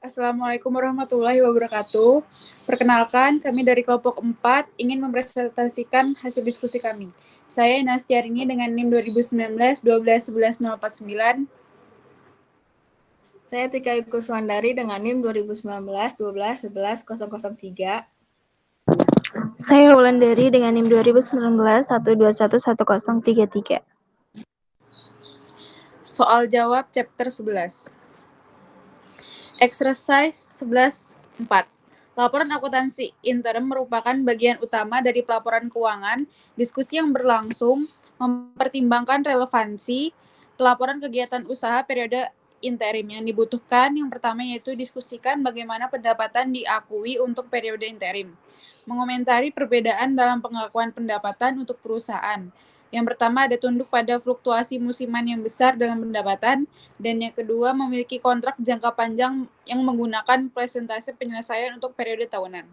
Assalamualaikum warahmatullahi wabarakatuh. Perkenalkan, kami dari kelompok 4 ingin mempresentasikan hasil diskusi kami. Saya Nastiarini dengan NIM 2019 1211049. Saya Tika Kuswandari dengan NIM 2019 1211003. Saya Wulandari dengan NIM 2019 1211033. Soal jawab chapter 11. Exercise 11.4. Laporan akuntansi interim merupakan bagian utama dari pelaporan keuangan. Diskusi yang berlangsung mempertimbangkan relevansi pelaporan kegiatan usaha periode interim yang dibutuhkan. Yang pertama yaitu diskusikan bagaimana pendapatan diakui untuk periode interim. Mengomentari perbedaan dalam pengakuan pendapatan untuk perusahaan. Yang pertama ada tunduk pada fluktuasi musiman yang besar dalam pendapatan, dan yang kedua memiliki kontrak jangka panjang yang menggunakan presentase penyelesaian untuk periode tahunan.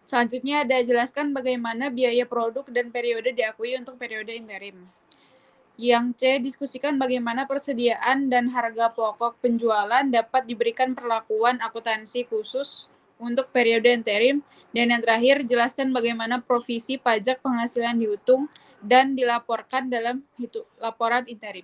Selanjutnya ada jelaskan bagaimana biaya produk dan periode diakui untuk periode interim. Yang C, diskusikan bagaimana persediaan dan harga pokok penjualan dapat diberikan perlakuan akuntansi khusus untuk periode interim. Dan yang terakhir, jelaskan bagaimana provisi pajak penghasilan dihitung dan dilaporkan dalam laporan interim.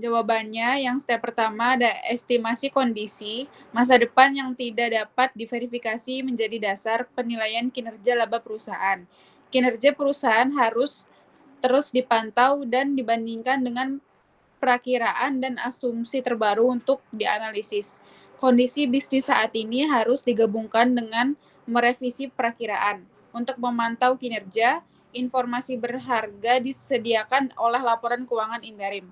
Jawabannya, yang step pertama ada estimasi kondisi masa depan yang tidak dapat diverifikasi menjadi dasar penilaian kinerja laba perusahaan. Kinerja perusahaan harus terus dipantau dan dibandingkan dengan perakiraan dan asumsi terbaru untuk dianalisis. Kondisi bisnis saat ini harus digabungkan dengan merevisi perakiraan. Untuk memantau kinerja, informasi berharga disediakan oleh laporan keuangan interim.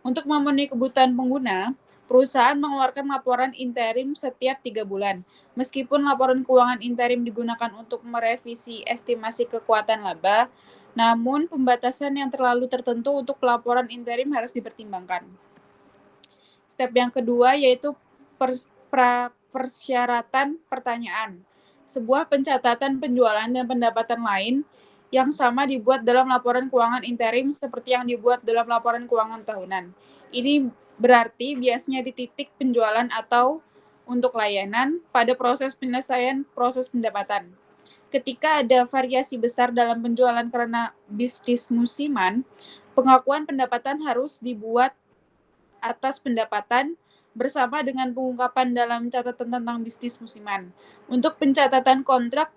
Untuk memenuhi kebutuhan pengguna, perusahaan mengeluarkan laporan interim setiap 3 bulan. Meskipun laporan keuangan interim digunakan untuk merevisi estimasi kekuatan laba, namun pembatasan yang terlalu tertentu untuk pelaporan interim harus dipertimbangkan. Step yang kedua yaitu persyaratan pertanyaan. Sebuah pencatatan penjualan dan pendapatan lain yang sama dibuat dalam laporan keuangan interim seperti yang dibuat dalam laporan keuangan tahunan. Ini berarti biasanya di titik penjualan atau untuk layanan pada proses penyelesaian proses pendapatan. Ketika ada variasi besar dalam penjualan karena bisnis musiman, pengakuan pendapatan harus dibuat atas pendapatan bersama dengan pengungkapan dalam catatan tentang bisnis musiman. Untuk pencatatan kontrak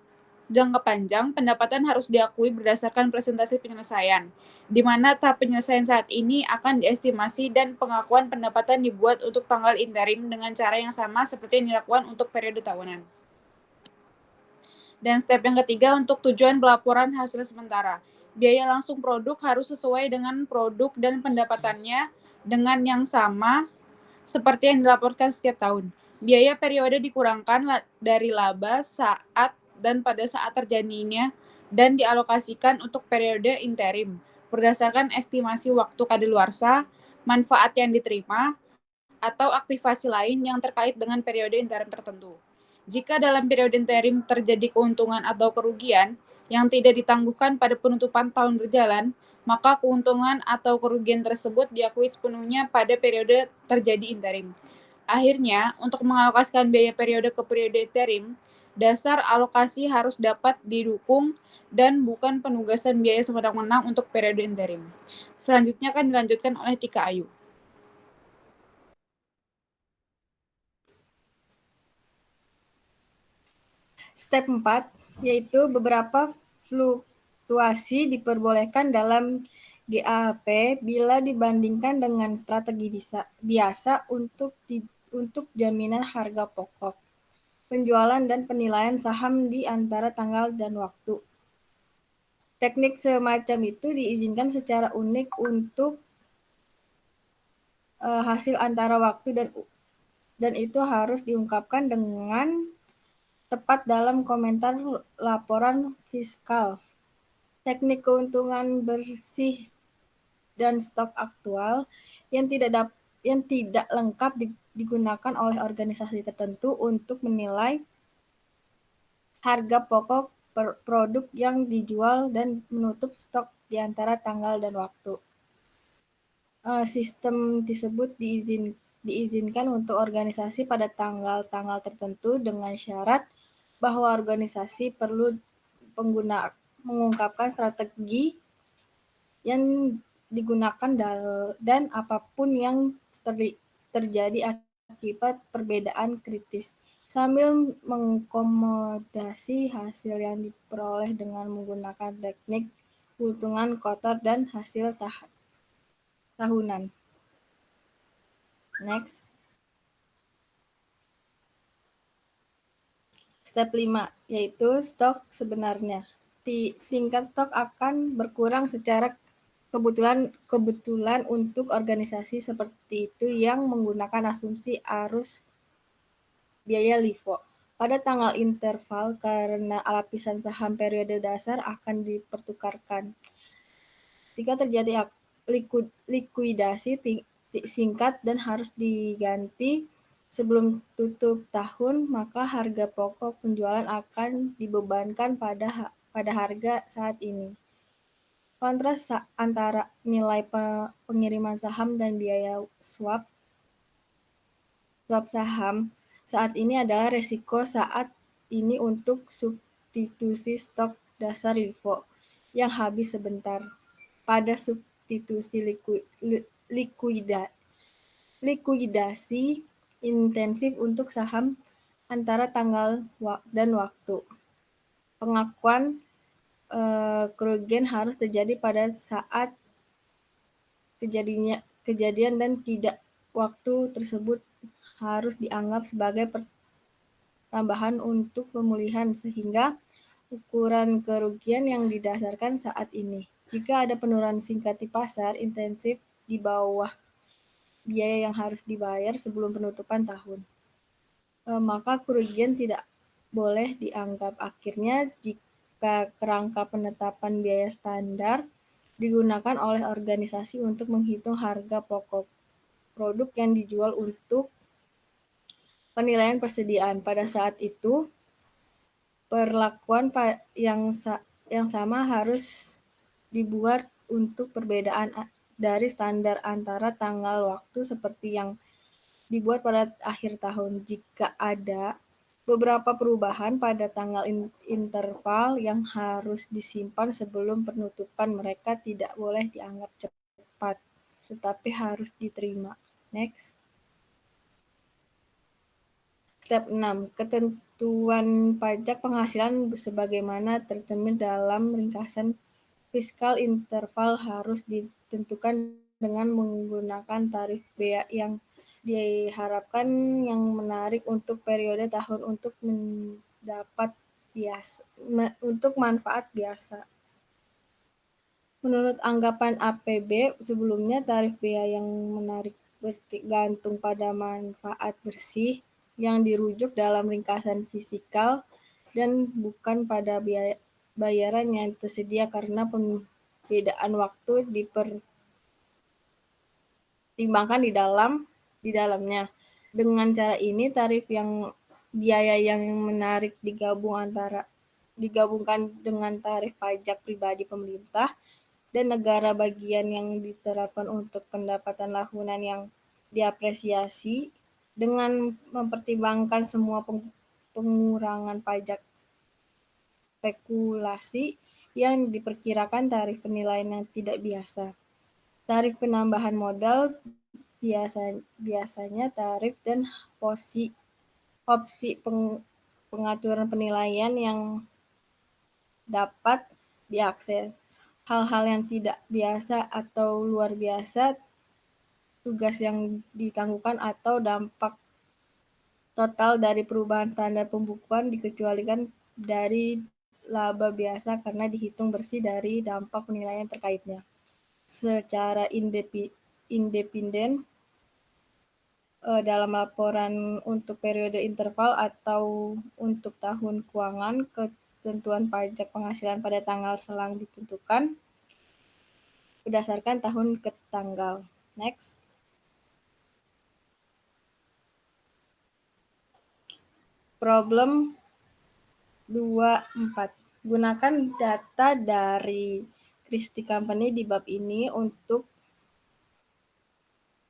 jangka panjang, pendapatan harus diakui berdasarkan presentasi penyelesaian, di mana tahap penyelesaian saat ini akan diestimasi dan pengakuan pendapatan dibuat untuk tanggal interim dengan cara yang sama seperti yang dilakukan untuk periode tahunan. Dan step yang ketiga untuk tujuan pelaporan hasil sementara. Biaya langsung produk harus sesuai dengan produk dan pendapatannya dengan yang sama seperti yang dilaporkan setiap tahun. Biaya periode dikurangkan dari laba saat dan pada saat terjadinya dan dialokasikan untuk periode interim berdasarkan estimasi waktu kadaluarsa, manfaat yang diterima, atau aktivasi lain yang terkait dengan periode interim tertentu. Jika dalam periode interim terjadi keuntungan atau kerugian yang tidak ditangguhkan pada penutupan tahun berjalan, maka keuntungan atau kerugian tersebut diakui sepenuhnya pada periode terjadi interim. Akhirnya, untuk mengalokasikan biaya periode ke periode interim, dasar alokasi harus dapat didukung dan bukan penugasan biaya sewenang-wenang untuk periode interim. Selanjutnya akan dilanjutkan oleh Tika Ayu. Step 4, yaitu beberapa fluktuasi diperbolehkan dalam GAAP bila dibandingkan dengan strategi biasa untuk jaminan harga pokok, penjualan dan penilaian saham di antara tanggal dan waktu. Teknik semacam itu diizinkan secara unik untuk hasil antara waktu dan itu harus diungkapkan dengan tepat dalam komentar laporan fiskal. Teknik keuntungan bersih dan stok aktual yang tidak lengkap digunakan oleh organisasi tertentu untuk menilai harga pokok produk yang dijual dan menutup stok di antara tanggal dan waktu. Sistem tersebut diizinkan untuk organisasi pada tanggal-tanggal tertentu dengan syarat bahwa organisasi perlu mengungkapkan strategi yang digunakan dan apapun yang terjadi akibat perbedaan kritis, sambil mengakomodasi hasil yang diperoleh dengan menggunakan teknik hitungan kotor dan hasil tahunan. Next. Step 5, yaitu stok sebenarnya. Tingkat stok akan berkurang secara kebetulan untuk organisasi seperti itu yang menggunakan asumsi arus biaya LIFO. Pada tanggal interval karena lapisan saham periode dasar akan dipertukarkan. Jika terjadi likuidasi singkat dan harus diganti sebelum tutup tahun, maka harga pokok penjualan akan dibebankan pada harga saat ini. Kontras antara nilai pengiriman saham dan biaya swap saham saat ini adalah resiko saat ini untuk substitusi stok dasar LIFO yang habis sebentar. Pada substitusi likuidasi intensif untuk saham antara tanggal dan waktu. Pengakuan kerugian harus terjadi pada saat kejadian dan tidak waktu tersebut harus dianggap sebagai tambahan untuk pemulihan sehingga ukuran kerugian yang didasarkan saat ini. Jika ada penurunan singkat di pasar intensif di bawah biaya yang harus dibayar sebelum penutupan tahun, maka kerugian tidak boleh dianggap. Akhirnya, jika kerangka penetapan biaya standar digunakan oleh organisasi untuk menghitung harga pokok produk yang dijual untuk penilaian persediaan, pada saat itu perlakuan yang sama harus dibuat untuk perbedaan dari standar antara tanggal waktu seperti yang dibuat pada akhir tahun. Jika ada beberapa perubahan pada tanggal interval yang harus disimpan sebelum penutupan, mereka tidak boleh dianggap cepat, tetapi harus diterima. Next. Step 6. Ketentuan pajak penghasilan sebagaimana tercermin dalam ringkasan fiskal interval harus ditentukan dengan menggunakan tarif bea yang diharapkan yang menarik untuk periode tahun untuk manfaat biasa. Menurut anggapan APB sebelumnya, tarif bea yang menarik bergantung pada manfaat bersih yang dirujuk dalam ringkasan fiskal dan bukan pada bayaran yang tersedia karena perbedaan waktu dipertimbangkan di dalamnya. Dengan cara ini, biaya yang menarik digabungkan dengan tarif pajak pribadi pemerintah dan negara bagian yang diterapkan untuk pendapatan tahunan yang diapresiasi dengan mempertimbangkan semua pengurangan pajak spekulasi yang diperkirakan tarif penilaian yang tidak biasa. Tarif penambahan modal biasanya tarif dan opsi pengaturan penilaian yang dapat diakses. Hal-hal yang tidak biasa atau luar biasa, tugas yang ditangguhkan atau dampak total dari perubahan standar pembukuan dikecualikan dari laba biasa karena dihitung bersih dari dampak penilaian terkaitnya. Secara independen dalam laporan untuk periode interval atau untuk tahun keuangan, ketentuan pajak penghasilan pada tanggal selang ditentukan berdasarkan tahun ke tanggal. Next. Problem 24. Gunakan data dari Christie Company di bab ini untuk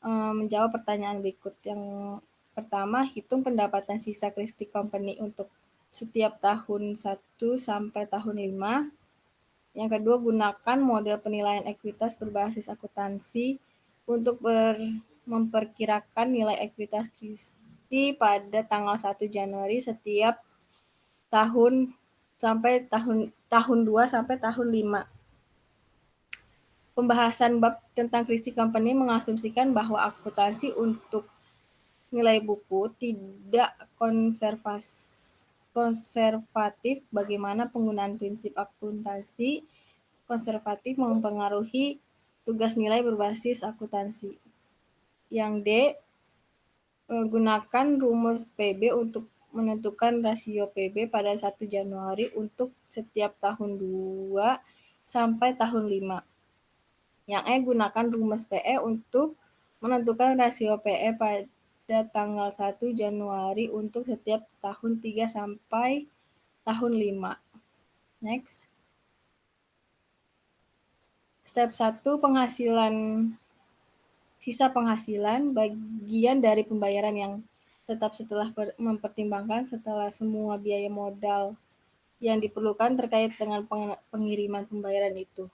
menjawab pertanyaan berikut. Yang pertama, hitung pendapatan sisa Christie Company untuk setiap tahun 1 sampai tahun 5. Yang kedua, gunakan model penilaian ekuitas berbasis akuntansi untuk memperkirakan nilai ekuitas Christie pada tanggal 1 Januari setiap tahun sampai tahun 2 sampai tahun 5. Pembahasan bab tentang Christie Company mengasumsikan bahwa akuntansi untuk nilai buku tidak konservatif. Bagaimana penggunaan prinsip akuntansi konservatif mempengaruhi tugas nilai berbasis akuntansi. Yang D, gunakan rumus PB untuk menentukan rasio PB pada 1 Januari untuk setiap tahun 2 sampai tahun 5. Yang E, gunakan rumus PE untuk menentukan rasio PE pada tanggal 1 Januari untuk setiap tahun 3 sampai tahun 5. Next. Step 1, sisa penghasilan, bagian dari pembayaran yang tetap setelah mempertimbangkan setelah semua biaya modal yang diperlukan terkait dengan pengiriman pembayaran itu.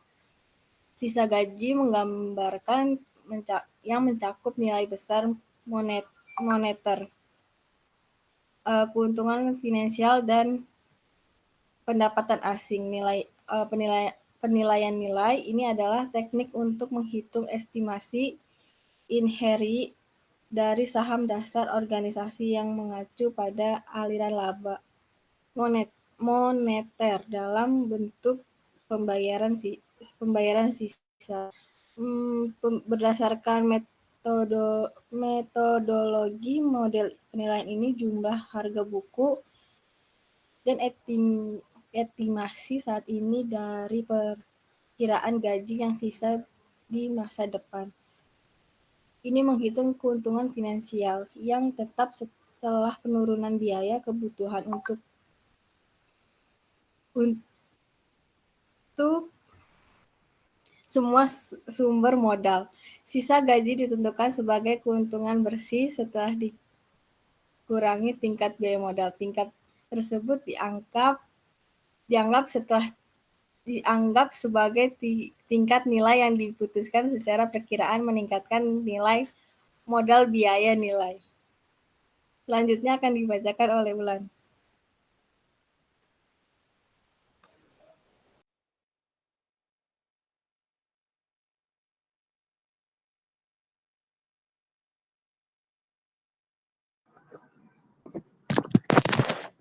Sisa gaji menggambarkan yang mencakup nilai besar moneter, keuntungan finansial, dan pendapatan asing. Penilaian nilai ini adalah teknik untuk menghitung estimasi inheri dari saham dasar organisasi yang mengacu pada aliran laba moneter dalam bentuk pembayaran sisa. Berdasarkan metodologi model penilaian ini, jumlah harga buku dan estimasi saat ini dari perkiraan gaji yang sisa di masa depan. Ini menghitung keuntungan finansial yang tetap setelah penurunan biaya kebutuhan untuk semua sumber modal. Sisa gaji ditentukan sebagai keuntungan bersih setelah dikurangi tingkat biaya modal. Tingkat tersebut dianggap sebagai tingkat nilai yang diputuskan secara perkiraan meningkatkan nilai modal biaya nilai. Selanjutnya akan dibacakan oleh Ulan.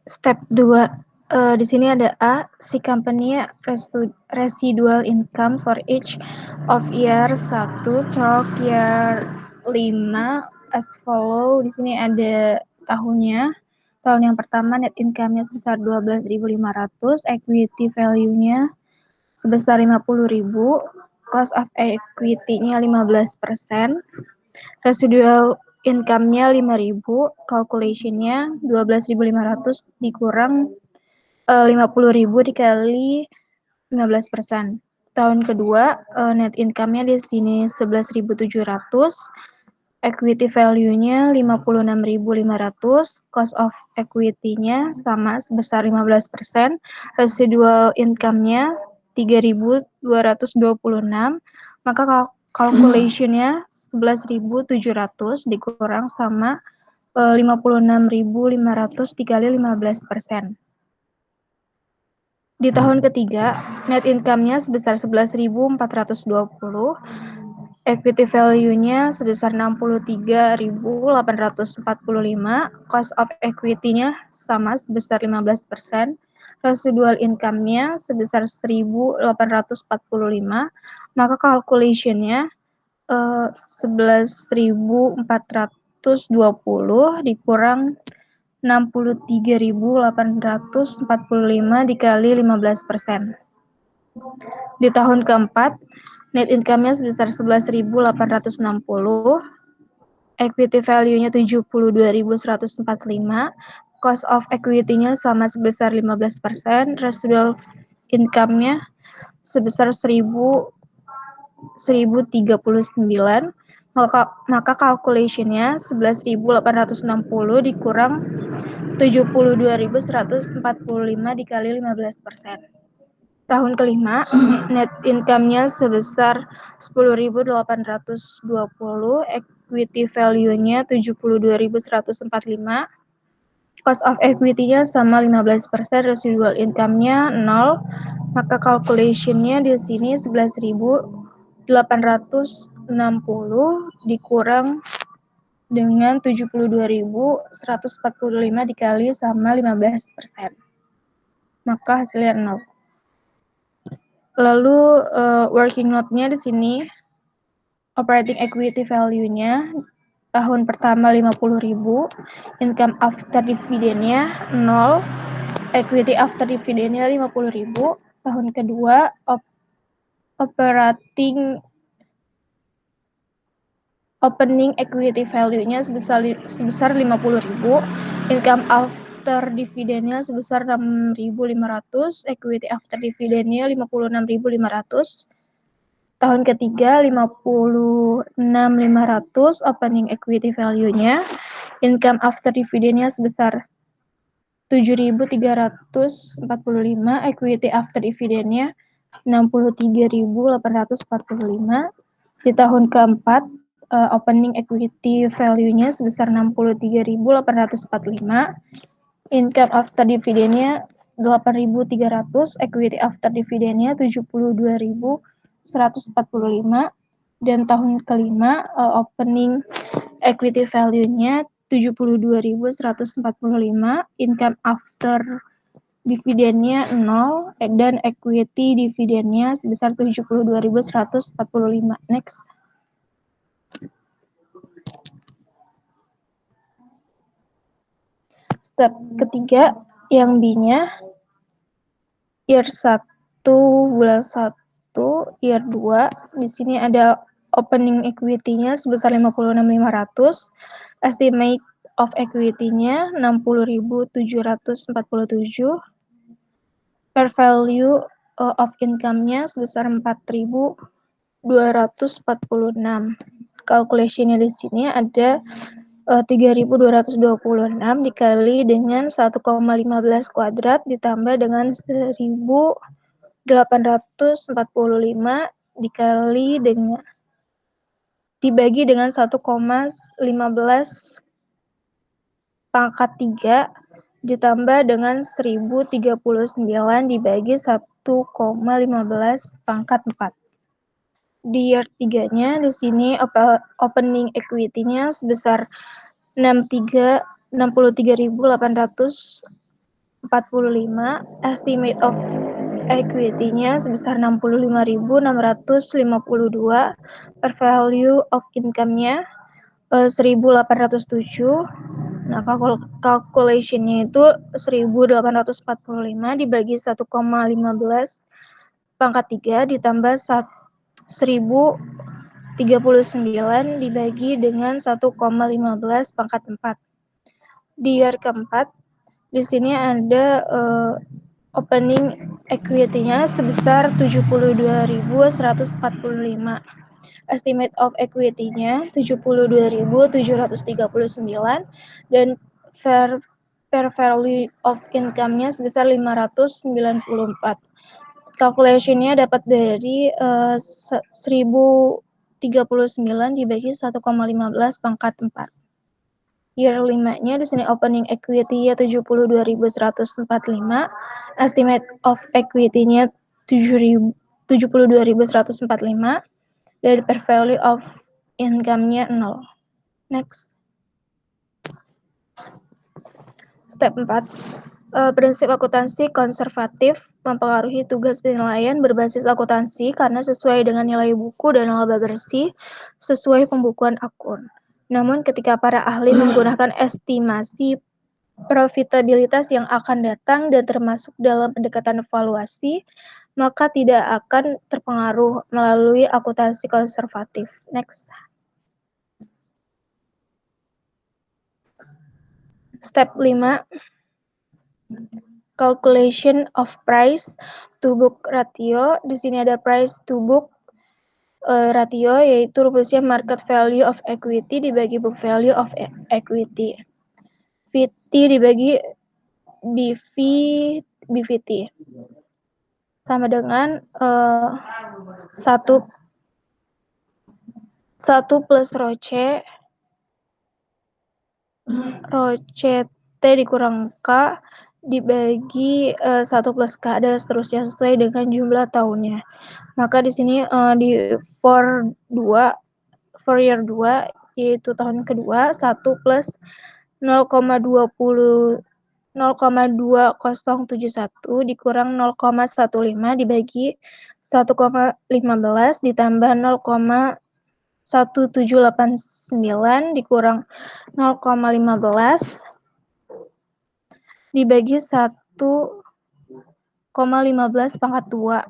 Step 2. Di sini ada A, si company residual income for each of year 1 till year 5 as follow. Di sini ada tahunnya. Tahun yang pertama net income-nya sebesar 12.500, equity value-nya sebesar 50.000, cost of equity-nya 15%, residual income-nya 5.000, calculation-nya 12.500 dikurang 50.000 dikali 15%. Tahun kedua, net income-nya di sini 11.700, equity value-nya 56.500, cost of equity-nya sama sebesar 15%, residual income-nya 3.226, maka calculation-nya 11.700 dikurang sama 56.500 dikali 15%. Di tahun ketiga, net income-nya sebesar 11.420, equity value-nya sebesar 63.845, cost of equity-nya sama sebesar 15%, residual income-nya sebesar 1.845, maka calculation-nya 11.420 dikurang 63.845 dikali 15%. Di tahun keempat, net income-nya sebesar 11.860, equity value-nya 72.145, cost of equity-nya sama sebesar 15%, residual income-nya sebesar 1.039, maka calculation-nya 11.860 dikurang 72.145 dikali 15%. Tahun kelima, net income-nya sebesar 10.820, equity value-nya 72.145, cost of equity-nya sama 15%, residual income-nya 0, maka calculation-nya di sini 11.860 dikurang dengan 72.145 dikali sama 15%. Maka hasilnya 0. Lalu working note-nya di sini operating equity value-nya tahun pertama 50.000, income after dividend-nya 0, equity after dividend-nya 50.000, tahun kedua opening equity value-nya sebesar 50.000, income after dividend-nya sebesar 6.500, equity after dividend-nya 56.500. Tahun ketiga 56.500 opening equity value-nya, income after dividend-nya sebesar 7.345, equity after dividend-nya 63.845. Di tahun keempat opening equity value-nya sebesar 63.845, income after dividend-nya 8.300, equity after dividend-nya 72.145, dan tahun kelima opening equity value-nya 72.145, income after dividennya 0, dan equity dividennya sebesar 72.145. Next. Step ketiga, yang B-nya year 1, bulan 1, year 2. Di sini ada opening equity-nya sebesar 56.500, estimate of equity-nya 60.747, per value of income-nya sebesar 4.246. Calculation-nya di sini ada 3.226 dikali dengan 1,15 kuadrat ditambah dengan 1.845 dibagi dengan 1,15 pangkat 3 ditambah dengan 1.039 dibagi 1,15 pangkat 4. Di year 3-nya di sini opening equity-nya sebesar 63.845, estimate of equity-nya sebesar 65.652, per value of income-nya 1.807. Nah, calculation-nya itu 1.845 dibagi 1,15 pangkat 3 ditambah 1.039 dibagi dengan 1,15 pangkat 4. Di year keempat, di sini ada opening equity-nya sebesar 72.145. Estimate of equity-nya 72.739 dan per value of income-nya sebesar 594. Calculation-nya dapat dari 1.039 dibagi 1,15 pangkat 4. Year 5-nya di sini opening equity-nya 72.145, estimate of equity-nya 72.145 dan per value of income-nya 0. Next. Step 4. Prinsip akuntansi konservatif mempengaruhi tugas penilaian berbasis akuntansi karena sesuai dengan nilai buku dan laba bersih sesuai pembukuan akun. Namun ketika para ahli menggunakan estimasi profitabilitas yang akan datang dan termasuk dalam pendekatan evaluasi, maka tidak akan terpengaruh melalui akuntansi konservatif. Next. Step 5. Calculation of price to book ratio. Di sini ada price to book ratio, yaitu rumusnya market value of equity dibagi book value of equity. VT dibagi BVT sama dengan 1 plus Roce T dikurang K dibagi 1 plus K dan seterusnya sesuai dengan jumlah tahunnya. Maka di sini di for year 2 yaitu tahun kedua 1 plus 0,2071 dikurang 0,15 dibagi 1,15 ditambah 0,1789 dikurang 0,15 dibagi 1,15 pangkat 2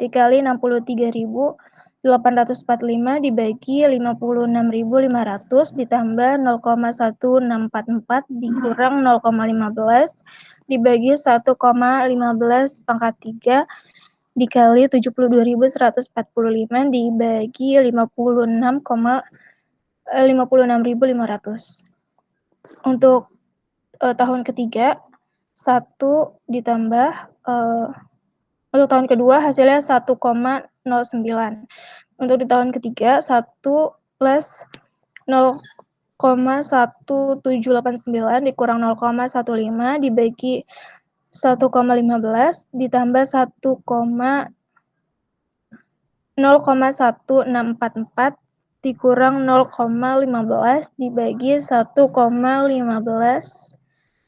dikali 63.845 dibagi 56.500 ditambah 0,1644 dikurang 0,15 dibagi 1,15 pangkat 3 dikali 72.145 dibagi 56.500. Untuk tahun ketiga 1 ditambah untuk tahun kedua hasilnya 1,09. Untuk di tahun ketiga 1 plus 0,1789 dikurang 0,15 dibagi 1,15 ditambah 0,1644 dikurang 0,15 dibagi 1,15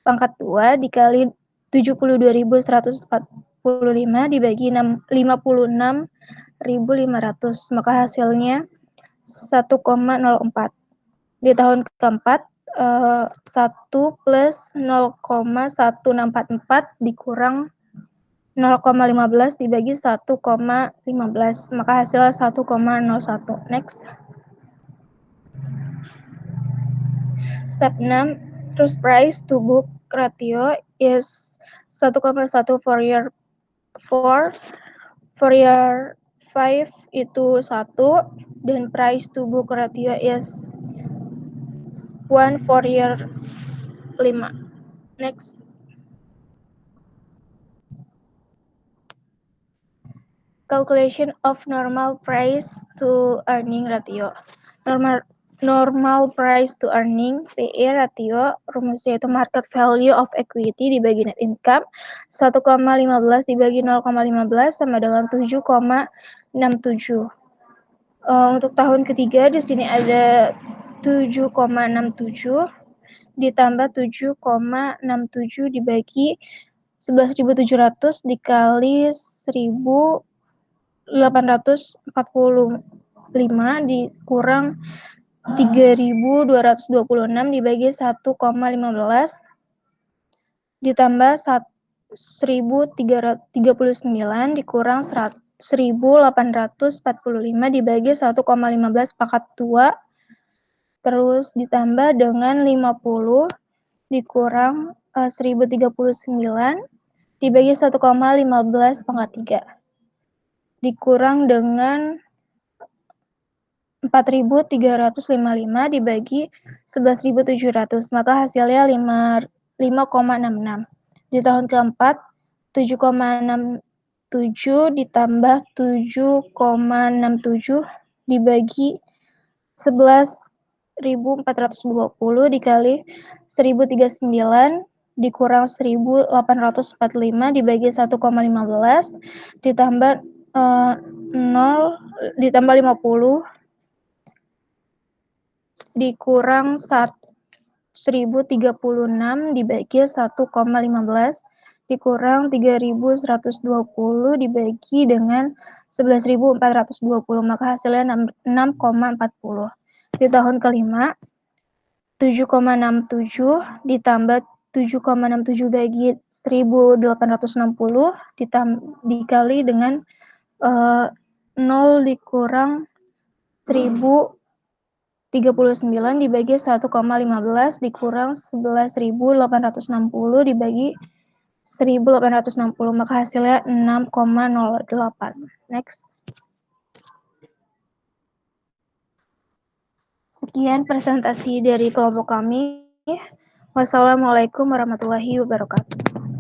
pangkat 2 dikali 72.145 dibagi 56.500, maka hasilnya 1,04. Di tahun keempat 1 plus 0,1644 dikurang 0,15 dibagi 1,15, maka hasilnya 1,01. Next. Step 6, truth price to book ratio is 1,1 for year 4, for year 5 itu 1, dan price to book ratio is 1 for year 5. Next. Calculation of normal price to earning ratio. Normal price to earning PE ratio rumusnya itu market value of equity dibagi net income 1,15 dibagi 0,15 sama dengan 7,67. Untuk tahun ketiga di sini ada 7,67 ditambah 7,67 dibagi 11.700 dikali 1.845 dikurang 3.226 dibagi 1,15 ditambah 1.339 dikurang 1.845 dibagi 1,15 pangkat 2 terus ditambah dengan 50 dikurang 1.039 dibagi 1,15 pangkat 3 dikurang dengan 4.355 dibagi 11.700, maka hasilnya 5,66. Di tahun keempat 7,67 ditambah 7,67 dibagi 11.420 dikali 1.039 dikurang 1.845 dibagi 1,15 ditambah 0 ditambah 50 dikurang 1.036 dibagi 1,15 dikurang 3.120 dibagi dengan 11.420, maka hasilnya 6,40. Di tahun kelima 7,67 ditambah 7,67 bagi 1.860 dikali dengan 0 dikurang 1.039 dibagi 1,15 dikurang 11.860 dibagi 1.860, maka hasilnya 6,08. Next. Sekian presentasi dari kelompok kami. Wassalamualaikum warahmatullahi wabarakatuh.